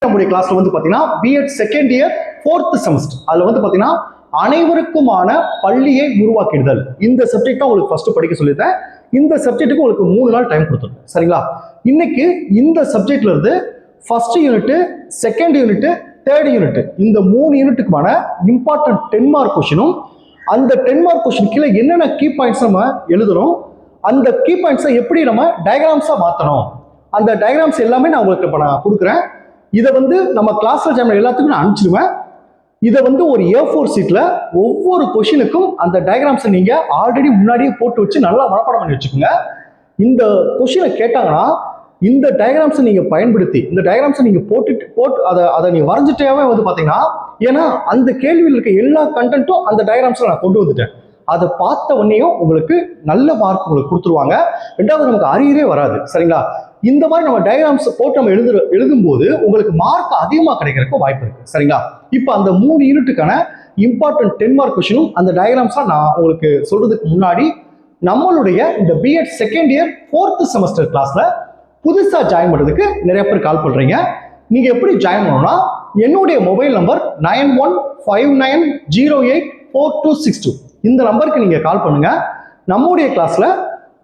நம்முடைய கிளாஸ்ல வந்து பாத்தீங்கன்னா BEd second year 4th semester அதுல வந்து பாத்தீங்கன்னா அனைவருக்குமான பள்ளியை உருவாக்கிடுதல் இந்த சப்ஜெக்ட் உங்களுக்கு ஃபர்ஸ்ட் படிக்க சொல்லியிருந்தேன். இந்த சப்ஜெக்ட்டுக்கு உங்களுக்கு 3 நாள் டைம் கொடுத்துருக்கேன். சரிங்களா? இன்னைக்கு இந்த சப்ஜெக்ட்ல இருந்து first unit, second unit, third unit இந்த 3 யூனிட்டுக்குமான இம்பார்ட்டன்ட் 10 மார்க் கொஸ்டினும் அந்த 10 மார்க் கொஸ்டின் கீழே என்னென்ன கீ பாயிண்ட்ஸ் நம்ம எழுதுறோம், அந்த கீ பாயிண்ட்ஸை எப்படி நம்ம டயக்ராம்ஸா மாற்றணும், அந்த டயக்ராம்ஸ் எல்லாமே நான் உங்களுக்கு இப்போ நான் கொடுக்குறேன். இதை வந்து நம்ம கிளாஸ்ல ஜாம் எல்லாத்துக்கும் நான் அனுப்பிச்சிடுவேன். இதை வந்து ஒரு A4 சீட்ல ஒவ்வொரு கொஷினுக்கும் அந்த டயக்ராம்ஸை நீங்க ஆல்ரெடி முன்னாடியே போட்டு வச்சு நல்லா மனப்பாடம் பண்ணி வச்சுக்கோங்க. இந்த கொஷினை கேட்டாங்கன்னா இந்த டயக்ராம்ஸை நீங்க பயன்படுத்தி இந்த டயக்ராம்ஸை நீங்க போட்டு அதை நீங்க வரைஞ்சிட்டேவே வந்து பாத்தீங்கன்னா, ஏன்னா அந்த கேள்வியில் இருக்க எல்லா கண்டென்ட்டும் அந்த டயக்ராம்ஸ்ல நான் கொண்டு வந்துட்டேன். அதை பார்த்த உடனேயும் உங்களுக்கு நல்ல மார்க் உங்களுக்கு கொடுத்துருவாங்க. ரெண்டாவது நமக்கு அரியரே வராது. சரிங்களா? இந்த மாதிரி நம்ம டயக்ராம்ஸ் போட்டு நம்ம எழுதும்போது உங்களுக்கு மார்க் அதிகமாக கிடைக்கிறதுக்கு வாய்ப்பு இருக்கு. சரிங்களா? இப்போ அந்த 3 யூனிட்டுக்கான இம்பார்ட்டன்ட் 10 மார்க் கொஸ்டினும் அந்த டயக்ராம்ஸா நான் உங்களுக்கு சொல்றதுக்கு முன்னாடி நம்மளுடைய இந்த BEd second year 4th semester கிளாஸ்ல புதுசா ஜாயின் பண்றதுக்கு நிறைய பேர் கால் பண்றீங்க. நீங்க எப்படி ஜாயின் பண்ணணும்னா என்னுடைய மொபைல் நம்பர் 9159084262 இந்த நம்பருக்கு நீங்க கால் பண்ணுங்க. நம்முடைய கிளாஸ்ல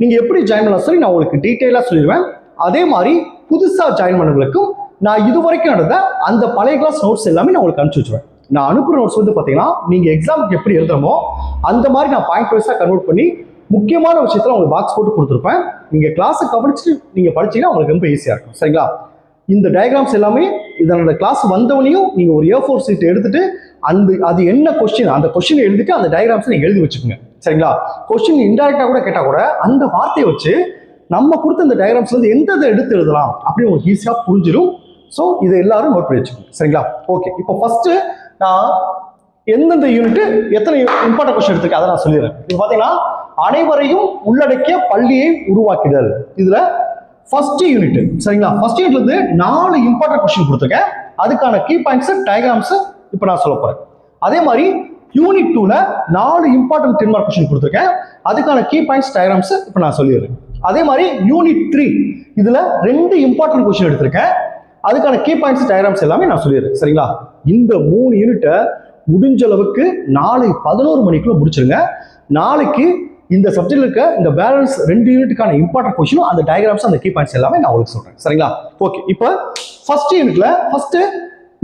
நீங்க எப்படி ஜாயின் பண்ணலாம் சொல்லி நான் உங்களுக்கு டீட்டெயிலா சொல்லிடுவேன். அதே மாதிரி புதுசா ஜாயின் பண்ணவங்களுக்கும் நான் இதுவரைக்கும் நடந்த அந்த பழைய கிளாஸ் நோட்ஸ் எல்லாமே நான் உங்களுக்கு அனுப்பிச்சு வச்சுருவேன். நான் அனுப்புற நோட்ஸ் வந்து பாத்தீங்கன்னா நீங்க எக்ஸாமுக்கு எப்படி எழுதுறமோ அந்த மாதிரி நான் பாயிண்ட் வைஸா கன்வெர்ட் பண்ணி முக்கியமான விஷயத்துல உங்களுக்கு பாக்ஸ் போட்டு கொடுத்துருப்பேன். நீங்க கிளாஸை கவனிச்சுட்டு நீங்க படிச்சீங்கன்னா உங்களுக்கு ரொம்ப ஈஸியா இருக்கும். சரிங்களா? இந்த டயக்ராம்ஸ் எல்லாமே இதனோட கிளாஸ் வந்தவனையும் நீங்க ஒரு A4 சீட் எடுத்துட்டு அது என்ன கொஸ்டின் அந்த கொஸ்டினை எழுதிட்டு அந்த டயக்ராம்ஸ் நீங்க எழுதி வச்சுக்கோங்க. சரிங்களா? கொஸ்டின் இன்டைரக்டா கூட கேட்டா கூட அந்த வார்த்தையை வச்சு நம்ம கொடுத்த இந்த டயக்ராம்ஸ்ல இருந்து எந்த எடுத்து எழுதலாம் அப்படின்னு உங்களுக்கு ஈஸியா புரிஞ்சிடும். ஸோ இதை எல்லாரும் நோட் பண்ணி வச்சுக்கோங்க. சரிங்களா? ஓகே, இப்போ ஃபர்ஸ்ட் நான் எந்தெந்த யூனிட் எத்தனை இம்பார்ட்டன்ட் கொஸ்டின் எடுத்துருக்கேன் அதை நான் சொல்லிடுறேன். இது பாத்தீங்கன்னா அனைவரையும் உள்ளடக்கிய பள்ளியை உருவாக்கிடல். இதுல ஃபர்ஸ்ட் யூனிட். சரிங்களா? ஃபர்ஸ்ட் யூனிட்ல இருந்து 4 இம்பார்ட்டன்ட் கொஸ்டின் கொடுத்துருக்கேன். அதுக்கான கீ பாயிண்ட்ஸ் டயக்ராம்ஸ் இப்போ நான் சொல்ல போறேன். அதே மாதிரி யூனிட் 2ல 4 இம்பார்ட்டன்ட் 10 மார்க் கொஸ்டின் கொடுத்துருக்கேன். அதுக்கான கீ பாயிண்ட்ஸ் டயக்ராம்ஸ் இப்போ நான் சொல்லிடுறேன். அதே மாதிரி யூனிட் 3 இதுல 2 இம்பார்ட்டன்ட் கொஸ்டின் எடுத்திருக்கேன். அதுக்கான கீ பாயிண்ட்ஸ் டயக்ராம்ஸ் எல்லாமே நான் சொல்லிடுறேன். சரிங்களா? இந்த 3 யூனிட்டை முடிஞ்ச அளவுக்கு நாளை 11 மணிக்குள்ள முடிச்சிருங்க. நாளைக்கு இந்த சப்ஜெக்ட்ல இருக்க இந்த பேலன்ஸ் 2 யூனிட்டுக்கான இம்பார்ட்டன்ட் கொஸ்டினும் அந்த டயக்ராம்ஸ் அந்த கீ பாயிண்ட்ஸ் எல்லாமே நான் உங்களுக்கு சொல்றேன். சரிங்களா? ஓகே, இப்போ ஃபர்ஸ்ட் யூனிட்ல ஃபர்ஸ்ட்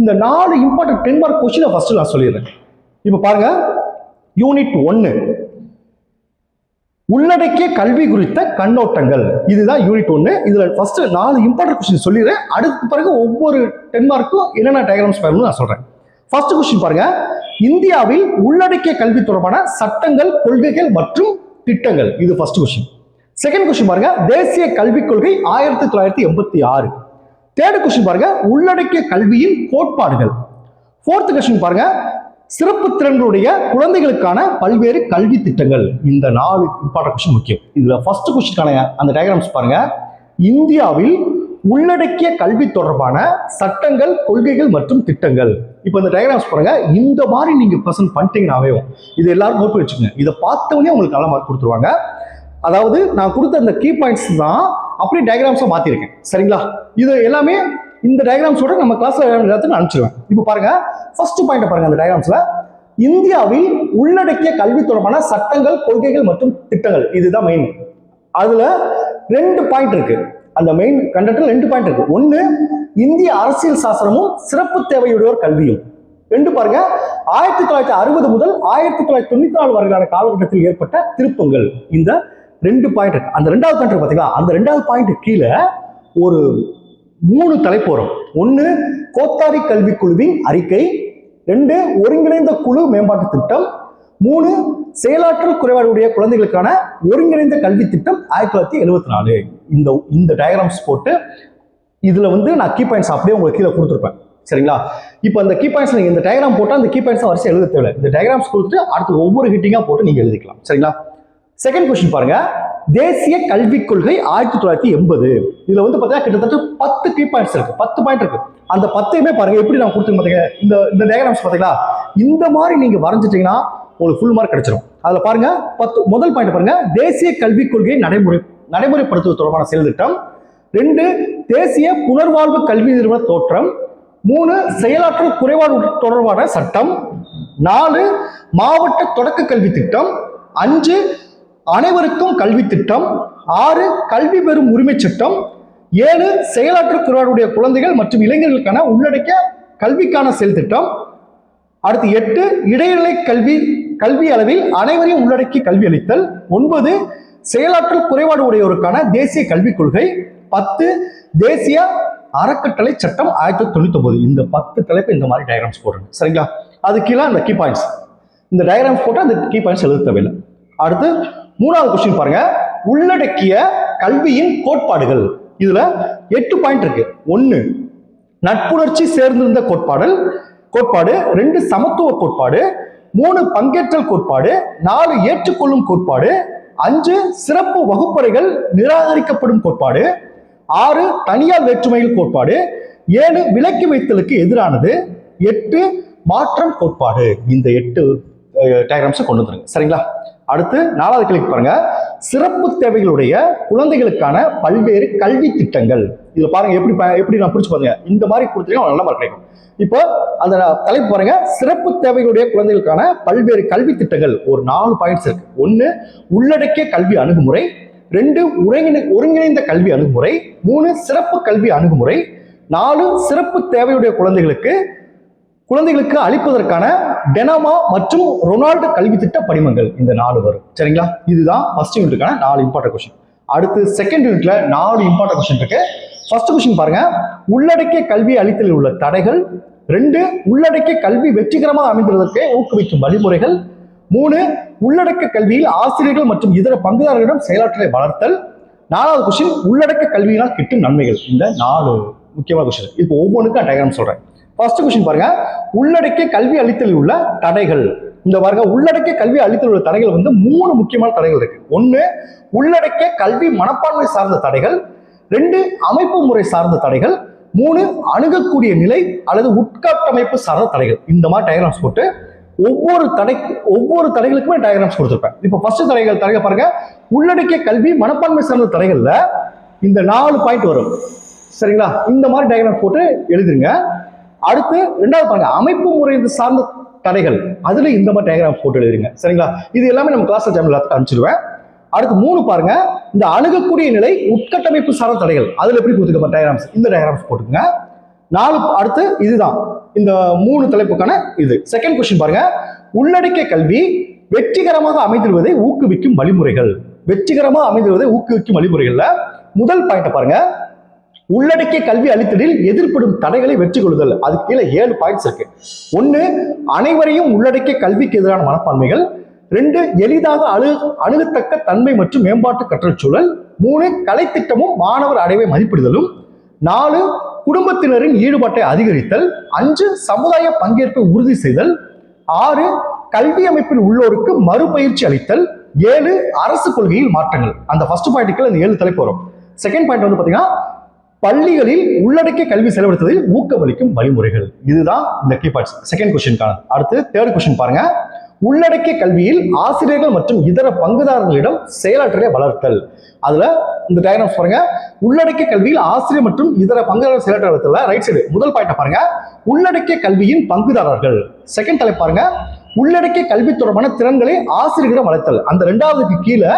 இந்த 4 இம்பார்ட்டன்ட் 10 மார்க் கொஸ்டினை ஃபர்ஸ்ட் நான் சொல்லிடுறேன். இப்போ பாருங்க, யூனிட் 1 உள்ளடக்கிய கல்வி குறித்த கண்ணோட்டங்கள். இதுதான் யூனிட் 1. இதுல ஃபர்ஸ்ட் 4 இம்பார்ட்டன்ட் கொஸ்டின் சொல்லிடுறேன். அடுத்த பிறகு ஒவ்வொரு 10 மார்க்கும் என்னென்ன டயக்ராம்ஸ் பண்ணணும்னு நான் சொல்றேன். ஃபர்ஸ்ட் கொஸ்டின் பாருங்க, இந்தியாவில் உள்ளடக்கிய கல்வி தொடர்பான சட்டங்கள், கொள்கைகள் மற்றும் திட்டங்கள். இது ஃபர்ஸ்ட் கொஸ்டின். செகண்ட் கொஸ்டின் பாருங்க, தேசிய கல்விக் கொள்கை 1986. தேர்ட் கொஸ்டின் பாருங்க, உள்ளடக்கிய கல்வியின் கோட்பாடுகள். ஃபோர்த் கொஸ்டின் பாருங்க, சிறப்பு திறன்களுடைய குழந்தைகளுக்கான பல்வேறு கல்வி திட்டங்கள். இந்த 4 இம்பார்ட்டன்ட் கொஸ்டின் முக்கியம். இதுல ஃபர்ஸ்ட் கொஸ்டினுக்கான அந்த டயக்ராம்ஸ் பாருங்க, இந்தியாவில் உள்ளடக்கிய கல்வி தொடர்பான சட்டங்கள், கொள்கைகள் மற்றும் திட்டங்கள். இப்போ இந்த டயக்ராம்ஸ் பாருங்க, இந்த மாதிரி நீங்க பிரசன்ட் பண்ணிட்டீங்கன்னாவே இது எல்லாரும் நோட் பண்ணி வச்சுக்கோங்க. இதை பார்த்தவொடனே உங்களுக்கு நல்ல மார்க் கொடுத்துருவாங்க. அதாவது நான் கொடுத்த அந்த கீ பாயிண்ட்ஸ் தான் அப்படியே டயக்ராம்ஸா மாத்திருக்கேன். சரிங்களா? இது எல்லாமே இந்த டயக்ராம்ஸோட நம்ம கிளாஸ்ல எல்லாத்துக்கும் அனுப்பிச்சிருவேன். இப்போ பாருங்க, ஃபர்ஸ்ட் பாயிண்ட் பாருங்க, அந்த டயக்ராம்ஸ்ல இந்தியாவில் உள்ளடக்கிய கல்வி தொடர்பான சட்டங்கள், கொள்கைகள் மற்றும் திட்டங்கள். இதுதான் மெயின். அதுல 2 பாயிண்ட் இருக்கு. அந்த மெயின் கண்டென்ட்ல 2 பாயிண்ட் இருக்கு. 1 இந்திய அரசியல் சாசனமும் சிறப்பு தேவையுடையோர் கல்வியும். 2 பாருங்க, 1960 முதல் 1994 வரையிலான காலகட்டத்தில் ஏற்பட்ட திருப்பங்கள். இந்த 2 பாயிண்ட் இருக்கு. அந்த 2வது பாயிண்ட் பாத்தீங்களா, அந்த 2வது பாயிண்ட் கீழே ஒரு 3 தலைப்பு வரும். 1 கோத்தாரி கல்விக் குழுவின் அறிக்கை, 2 ஒருங்கிணைந்த குழு மேம்பாட்டு திட்டம், 3 செயலாற்றல் குறைபாடுடைய குழந்தைகளுக்கான ஒருங்கிணைந்த கல்வி திட்டம் 1974. இந்த டயக்ராம்ஸ் போட்டு இதுல வந்து நான் கீ பாயிண்ட்ஸ் அப்படியே உங்களுக்கு கீழே கொடுத்துருப்பேன். சரிங்களா? இப்போ அந்த கீ பாயிண்ட்ஸ் நீங்க இந்த டயக்ராம் போட்டா அந்த கீ பாயிண்ட்ஸ் வரிசை எழுத தேவை. இந்த டயக்ராம்ஸ் கொடுத்துட்டு அடுத்து ஒவ்வொரு ஹிட்டிங்கா போட்டு நீங்க எழுதிக்கலாம். சரிங்களா? செகண்ட் கொஸ்டின் பாருங்க, தேசிய கல்விக் கொள்கை 1980. இதுல வந்து பாத்தீங்கன்னா கிட்டத்தட்ட 10 கீ பாயிண்ட்ஸ் இருக்கு, 10 பாயிண்ட் இருக்கு. அந்த 10யுமே பாருங்க எப்படி நான் கொடுத்துருக்கேன் பாத்தீங்க. இந்த டயக்ராம்ஸ் பாத்தீங்களா, இந்த மாதிரி நீங்க வரைஞ்சிட்டீங்கன்னா உங்களுக்கு ஃபுல் மார்க் கிடைச்சிடும். அதுல பாருங்க, முதல் பாயிண்ட் பாருங்க, தேசிய கல்விக் கொள்கையை நடைமுறைப்படுத்துவது தொடர்பான செயல் திட்டம். 2 தேசிய புனர்வாழ்வு கல்வி நிறுவன தோற்றம். 3 செயலாற்றல் குறைபாடு தொடர்பான சட்டம், 4 மாவட்ட தொடக்க கல்வி திட்டம், 5 அனைவருக்கும் கல்வி திட்டம், 6 கல்வி பெறும் உரிமை சட்டம், 7 செயலாற்றல் குறைபாடுடைய குழந்தைகள் மற்றும் இளைஞர்களுக்கான உள்ளடக்கிய கல்விக்கான செயல் திட்டம், அடுத்து 8 இடைநிலை கல்வி அளவில் அனைவரையும் உள்ளடக்கி கல்வி அளித்தல், 9 செயலாற்றல் குறைபாடு உடையோருக்கான தேசிய கல்விக் கொள்கை, 10 தேசிய அறக்கட்டளை சட்டம் 1999. இந்த 10 தலைப்பு இந்த மாதிரி டயக்ராம்ஸ் போடுறேன். சரிங்களா? அது கீழே அந்த கீ பாயிண்ட்ஸ், இந்த டயக்ராம்ஸ் போட்டு அந்த கீ பாயிண்ட்ஸ் எழுத தேவையில்லை. அடுத்து 3வது கொஸ்டின் பாருங்க, உள்ளடக்கிய கல்வியின் கோட்பாடுகள். இதுல 8 பாயிண்ட் இருக்கு. 1 நட்புணர்ச்சி சேர்ந்திருந்த கோட்பாடு, 2 சமத்துவ கோட்பாடு, 3 பங்கேற்றல் கோட்பாடு, 4 ஏற்றுக்கொள்ளும் கோட்பாடு, 5 சிறப்பு வகுப்பறைகள் நிராகரிக்கப்படும் கோட்பாடு, 6 தனியார் வேற்றுமையில் கோட்பாடு, 7 விலக்கி வைத்தலுக்கு எதிரானது, 8 மாற்றம் கோட்பாடு. இந்த 8 டயக்ராம்ஸ் கொண்டு வந்துருங்க. சரிங்களா? அடுத்து 4வது கேள்வி பாருங்க, சிறப்பு தேவைகளுடைய குழந்தைகளுக்கான பல்வேறு கல்வி திட்டங்கள். இதுல பாருங்க எப்படி நான் புரிச்சு பாருங்க. இந்த மாதிரி கொடுத்தீங்கன்னா நல்ல மார்க் கிடைக்கும். இப்போ அந்த தலைப்பு பாருங்க, சிறப்பு தேவைகளுடைய குழந்தைகளுக்கான பல்வேறு கல்வி திட்டங்கள். ஒரு 4 பாயிண்ட்ஸ் இருக்கு. 1 உள்ளடக்கிய கல்வி அணுகுமுறை, 2 ஒருங்கிணைந்த கல்வி அணுகுமுறை, 3 சிறப்பு கல்வி அணுகுமுறை, 4 சிறப்பு தேவையுடைய குழந்தைகளுக்கு அளிப்பதற்கான டெனாமா மற்றும் ரொனால்டு கல்வி திட்ட படிமங்கள். இந்த 4 வரும். சரிங்களா? இதுதான் ஃபர்ஸ்ட் யூனிட்டுக்கான 4 இம்பார்ட்டன்ட் கொஸ்டின். அடுத்து செகண்ட் யூனிட்ல 4 இம்பார்ட்டன்ட் கொஸ்டின் இருக்கு. ஃபர்ஸ்ட் கொஸ்டின் பாருங்க, உள்ளடக்கிய கல்வி அளித்தலில் உள்ள தடைகள், 2 உள்ளடக்கிய கல்வி வெற்றிகரமாக அமைந்துள்ளதற்கு ஊக்குவிக்கும் வழிமுறைகள், 3 உள்ளடக்க கல்வியில் ஆசிரியர்கள் மற்றும் இதர பங்குதாரர்களிடம் செயலாற்றலை வளர்த்தல், 4வது கொஸ்டின் உள்ளடக்க கல்வியினால் கிட்டும் நன்மைகள். இந்த 4 முக்கியமான கொஸ்டின். இப்போ ஒவ்வொன்றுக்கும் டயக்ராம் சொல்றேன். ஃபர்ஸ்ட் கொஸ்டின் பாருங்க, உள்ளடக்கிய கல்வி அளித்தலில் உள்ள தடைகள். இந்த பாருங்க, உள்ளடக்கிய கல்வி அளித்தலில் உள்ள தடைகள் 3 முக்கியமான தடைகள் இருக்கு. 1 உள்ளடக்கிய கல்வி மனப்பான்மை சார்ந்த தடைகள், 2 அமைப்பு முறை சார்ந்த தடைகள், 3 அணுகக்கூடிய நிலை அல்லது உட்கட்டமைப்பு சார்ந்த தடைகள். இந்த மாதிரி டயக்ராம்ஸ் போட்டு ஒவ்வொரு தடைகளுக்குமே டயக்ராம்ஸ் கொடுத்துருப்பேன். இப்போ ஃபர்ஸ்ட் தடைகள் பாருங்க, உள்ளடக்கிய கல்வி மனப்பான்மை சார்ந்த தடைகள்ல இந்த 4 பாயிண்ட் வரும். சரிங்களா? இந்த மாதிரி டயக்ராம் போட்டு எழுதுங்க. அடுத்து 2வது பாருங்க, அமைப்பு முறை சார்ந்த தடைகள். அதுல இந்த மாதிரி டயக்ராம் போட்டு எழுதுங்க. சரிங்களா? இது எல்லாமே நம்ம கிளாஸ் டைம்ல எல்லாத்துக்கும் அனுப்பிச்சிடுவேன். அடுத்து 3 பாருங்க, இந்த அணுகக்கூடிய நிலை உட்கட்டமைப்பு சார்ந்த தடைகள். அதுல எப்படி கொடுத்துருக்க டயக்ராம்ஸ், இந்த டயக்ராம்ஸ் போட்டுக்கங்க. 4 அடுத்து இதுதான் இந்த 3 தலைப்புக்கான இது. செகண்ட் கொஸ்டின் பாருங்க, உள்ளடக்கிய கல்வி வெற்றிகரமாக அமைந்துள்ளதை ஊக்குவிக்கும் வழிமுறைகள். வெற்றிகரமாக அமைந்துள்ளதை ஊக்குவிக்கும் வழிமுறைகள்ல முதல் பாயிண்ட் பாருங்க, உள்ளடக்கிய கல்வி அளித்தலில் எதிர்ப்படும் தடைகளை வெற்றி கொள்ளுதல். அதுக்கு கீழே 7 பாயிண்ட்ஸ் இருக்கு. 1 அனைவரையும் உள்ளடக்கிய கல்விக்கு எதிரான மனப்பான்மைகள், 2 எளிதாக அணுகத்தக்க தன்மை மற்றும் மேம்பாட்டு கற்றல் சூழல், 3 கலைத்திட்டமும் மாணவர் அடைவை மதிப்பிடுதலும், 4 குடும்பத்தினரின் ஈடுபாட்டை அதிகரித்தல், 5 சமுதாய பங்கேற்பை உறுதி செய்தல், 6 கல்வி அமைப்பில் உள்ளோருக்கு மறுபயிற்சி அளித்தல், 7 அரசு கொள்கையில் மாற்றங்கள். அந்த ஃபர்ஸ்ட் பாயிண்ட்டுக்கு இந்த 7 தலைப்பு வரும். செகண்ட் பாயிண்ட் பாத்தீங்கன்னா, பள்ளிகளில் உள்ளடக்கிய கல்வி செலவழித்ததில் ஊக்கமளிக்கும் வழிமுறைகள். இதுதான் இந்த கீ பாயிண்ட்ஸ் செகண்ட் கொஸ்டின்கான. அடுத்து தேர்ட் கொஸ்டின் பாருங்க, உள்ளடக்கிய கல்வியில் ஆசிரியர்கள் மற்றும் இதர பங்குதாரர்களிடம் செயலாற்றலை வளர்த்தல். அதுல இந்த டயக்ராம்ஸ் பாருங்க, உள்ளடக்கிய கல்வியில் ஆசிரியர் மற்றும் இதர பங்குதாரர் செயலாற்றலை வளர்த்தல. ரைட் சைடு முதல் பாயிண்ட் பாருங்க, உள்ளடக்கிய கல்வியின் பங்குதாரர்கள். செகண்ட் தலைப்பு பாருங்க, உள்ளடக்கிய கல்வி தொடர்பான திறன்களை ஆசிரியர்களிடம் வளர்த்தல். அந்த 2வதுக்கு கீழே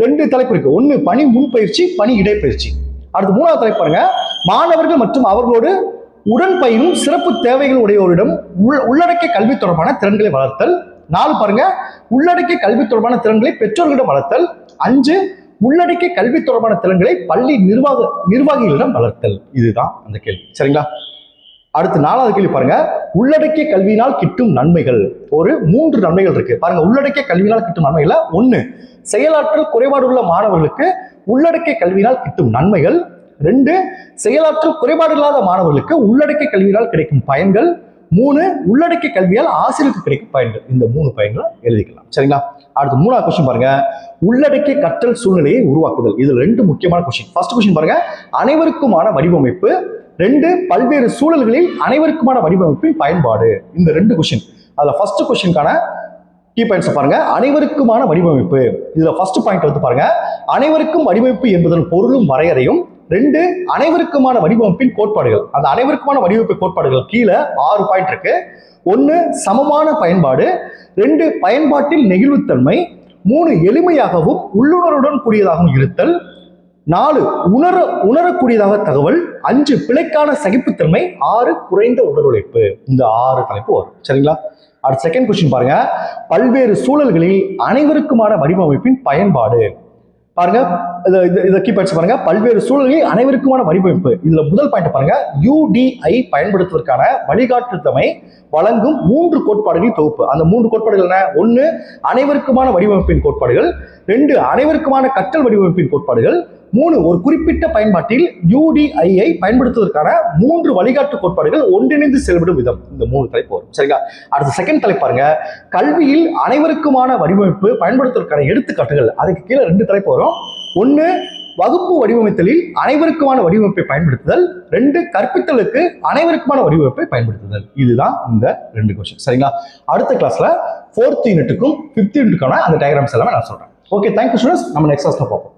ரெண்டு தலைப்பு இருக்கு. 1 பணி முன்பயிற்சி, பணி இடைப்பயிற்சி. அடுத்து 3வது தலைப்பு பாருங்க, மாணவர்கள் மற்றும் அவர்களோடு உடன் பயிலும் சிறப்பு தேவைகள் உடையோரிடம் உள்ளடக்கிய கல்வி தொடர்பான திறன்களை வளர்த்தல். 4 பாருங்க, உள்ளடக்கிய கல்வி தொடர்பான திறன்களை பெற்றோர்களிடம் வளர்த்தல். 5 உள்ளடக்கிய கல்வி தொடர்பான திறன்களை பள்ளி நிர்வாகிகளிடம் வளர்த்தல். இதுதான் அந்த கேள்வி. சரிங்களா? அடுத்து 4வது கேள்வி பாருங்க, உள்ளடக்கிய கல்வியினால் கிட்டும் நன்மைகள். ஒரு 3 நன்மைகள் இருக்கு பாருங்க. உள்ளடக்கிய கல்வியினால் கிட்டும் நன்மைகள், 1 செயலாற்றல் குறைபாடு உள்ள மாணவர்களுக்கு உள்ளடக்கிய கல்வியினால் கிட்டும் நன்மைகள், 2 செயலாற்றல் குறைபாடு இல்லாத மாணவர்களுக்கு உள்ளடக்கிய கல்வியினால் கிடைக்கும் பயன்கள், 3 உள்ளடக்கிய கல்வியால் ஆசிரியருக்கு கிடைக்கும் பயன்கள். இந்த 3 பயன்களை எழுதிக்கலாம். சரிங்களா? அடுத்து 3வது கொஸ்டின் பாருங்க, உள்ளடக்கிய கற்றல் சூழ்நிலையை உருவாக்குதல். இதுல 2 முக்கியமான கொஸ்டின். ஃபர்ஸ்ட் கொஸ்டின் பாருங்க, அனைவருக்குமான வடிவமைப்பு, 2 பல்வேறு சூழல்களில் அனைவருக்குமான வடிவமைப்பின் பயன்பாடு. இந்த 2 கொஸ்டின். அதுல ஃபர்ஸ்ட் கொஸ்டின்கான கீ பாயிண்ட்ஸ் பாருங்க, அனைவருக்குமான வடிவமைப்பு. இதுல ஃபர்ஸ்ட் பாயிண்ட் பாருங்க, அனைவருக்கும் வடிவமைப்பு என்பதன் பொருளும் வரையறையும் 2 அனைவருக்குமான வடிவமைப்பின் கோட்பாடுகள். அந்த அனைவருக்குமான வடிவமைப்பு கோட்பாடுகள் கீழே 6 பாயிண்ட் இருக்கு. 1 சமமான பயன்பாடு, 2 பயன்பாட்டில் நெகிழ்வுத்தன்மை, 3 எளிமையாகவும் உள்ளுணர்வுடன் கூடியதாகவும் இருத்தல், 4 உணரக்கூடியதாக தகவல், 5 பிழைக்கான சகிப்புத்தன்மை, 6 குறைந்த உடல் உழைப்பு. இந்த 6 தலைப்பு வரும். சரிங்களா? அடுத்த செகண்ட் கொஸ்டின் பாருங்க. பல்வேறு சூழல்களில் அனைவருக்குமான வடிவமைப்பின் பயன்பாடு. பாருங்க, இதை கீ பாயிண்ட்ஸ் பாருங்க. பல்வேறு சூழல்களில் அனைவருக்குமான வடிவமைப்பு. இதுல முதல் பாயிண்ட் பாருங்க. UDI பயன்படுத்துவதற்கான வழிகாட்டுதமை வழங்கும் 3 கோட்பாடுகளின் தொகுப்பு. அந்த 3 கோட்பாடுகள் என்ன? 1 அனைவருக்குமான வடிவமைப்பின் கோட்பாடுகள், 2 அனைவருக்குமான கற்றல் வடிவமைப்பின் கோட்பாடுகள், 3 ஒரு குறிப்பிட்ட பயன்பாட்டில் UDI பயன்படுத்துவதற்கான 3 வழிகாட்டு கோட்பாடுகள் ஒன்றிணைந்து செயல்படும் விதம். இந்த 3 தலைப்பு வரும். சரிங்களா? அடுத்த செகண்ட் தலைப்பு பாருங்க. கல்வியில் அனைவருக்குமான வடிவமைப்பு பயன்படுத்துவதற்கான எடுத்துக்காட்டுகள். அதுக்கு கீழே 2 தலைப்பு வரும். 1 வகுப்பு வடிவமைத்தலில் அனைவருக்குமான வடிவமைப்பை பயன்படுத்துதல், 2 கற்பித்தலுக்கு அனைவருக்குமான வடிவமைப்பை பயன்படுத்துதல். இதுதான் இந்த 2 கொஸ்டின். சரிங்களா? அடுத்த கிளாஸ்ல 4th யூனிட்டுக்கும் 5th யூனிட்டுக்கான அந்த டயக்ராம்ஸ் எல்லாமே நான் சொல்றேன். Okay, thank you students. நம்ம நெக்ஸ்ட் கிளாஸ்ல பார்ப்போம்.